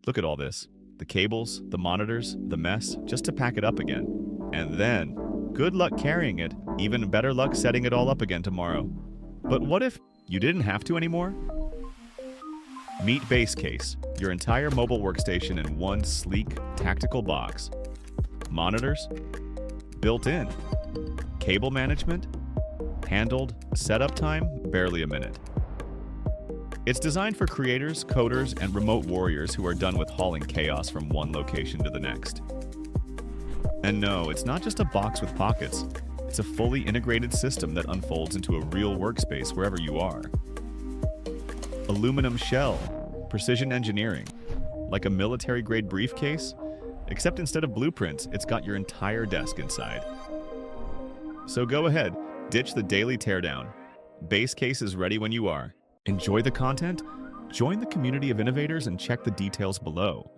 Look at all this. The cables, the monitors, the mess, just to pack it up again. And then, good luck carrying it, even better luck setting it all up again tomorrow. But what if you didn't have to anymore? Meet Base Case, your entire mobile workstation in one sleek, tactical box. Monitors, built in. Cable management, handled. Setup time, barely a minute. It's designed for creators, coders, and remote warriors who are done with hauling chaos from one location to the next. And no, it's not just a box with pockets. It's a fully integrated system that unfolds into a real workspace wherever you are. Aluminum shell, precision engineering, like a military-grade briefcase, except instead of blueprints, it's got your entire desk inside. So go ahead, ditch the daily teardown. Base Case is ready when you are. Enjoy the content? Join the community of innovators and check the details below.